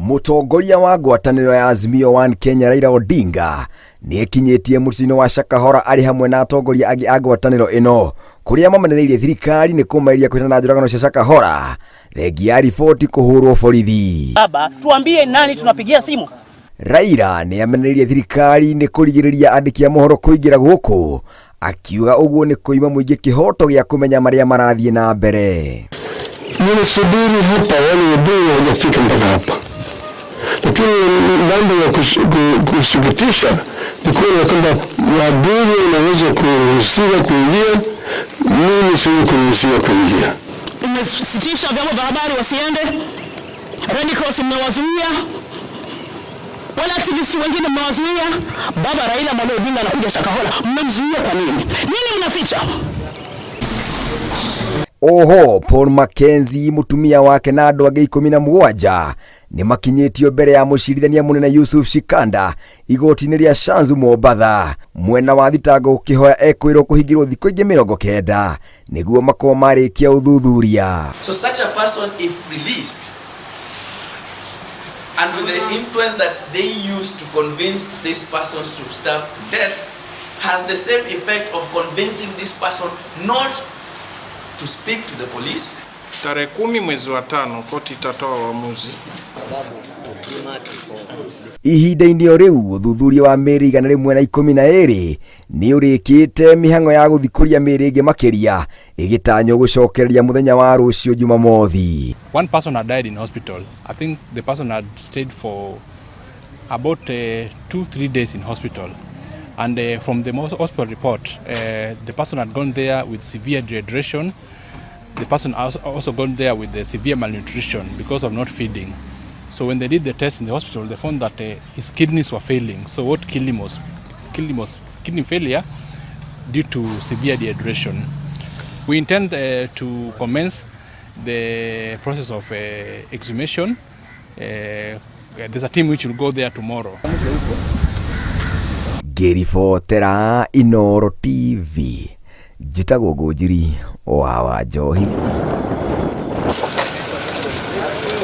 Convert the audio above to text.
Mũtongoria wa ngwatanĩro ya Azimio One Kenya Raila Odinga nĩekinyĩtie mũciĩ-inĩ wa Shakahola arĩ hamwe na atongoria angĩ a ngwatanĩro ĩno kũrĩa mamenereirie thirikari nĩkũmairiria kwĩna na njũragano cia Shakahola thengia ya riboti kũhũrwo borithi. Baba, tuambie nani tunapigia simu? Raila nĩamenereirie thirikari nĩkũrigĩrĩria andĩki a mohoro kũingĩra gũkũ, akiuga ũguo nĩ kũima mũingĩ kĩhoto gĩa kũmenya marĩa marathiĩ na mbere. Nimesubiri hapa wale wabunge hawajafika mpaka hapa, lakini mambo ya kusikitisha ni kuona kwamba wabunge wanaweza kuruhusiwa kuingia, mimi siwezi kuruhusiwa kuingia. Tumesitisha vyombo vya habari wasiende, Red Cross mmewazuia, wala activists wengine mmewazuia. Baba Raila Odinga anakuja Shakahola, mmemzuia kwa nini? Nini unaficha? Oho, Paul Mackenzie mutumia wake na andũ angĩ 17 nĩmakinyĩtio mbere ya mũcirithania mũnene Yusuf Shikanda igoti-inĩ rĩa Shanzu Mombatha. Mwena wa thitango ũkĩhoya ekwĩrwo kũhingĩrwo thikũ ingĩ 90 nĩguo makorwo marĩkia ũthuthuria. So such a person, if released, and with the influence that they use to convince these persons to starve to death, has the same effect of convincing this person not to speak to the police. Tarehe 10 mwezi wa 5 koti itatoa uamuzi. Ihinda-inĩ o rĩu ũthuthuria wa mĩĩrĩ 112 nĩ ũrĩkĩte mĩhang'o ya gũthikũria mĩĩrĩ ĩngĩ makĩria ĩgĩtanywo gũcokereria mũthenya wa rũciũ Jumamothi. One person had died in hospital. I think the person had stayed for about 2-3 days in hospital. And from the hospital report, the person had gone there with severe dehydration. The person also gone there with the severe malnutrition because of not feeding. So when they did the test in the hospital, they found that his kidneys were failing. So what killed him was kidney failure due to severe dehydration. We intend to commence the process of exhumation. There's a team which will go there tomorrow. Ngĩribotera Inooro TV, njĩtagwo Ngũnjiri wa Wanjohi.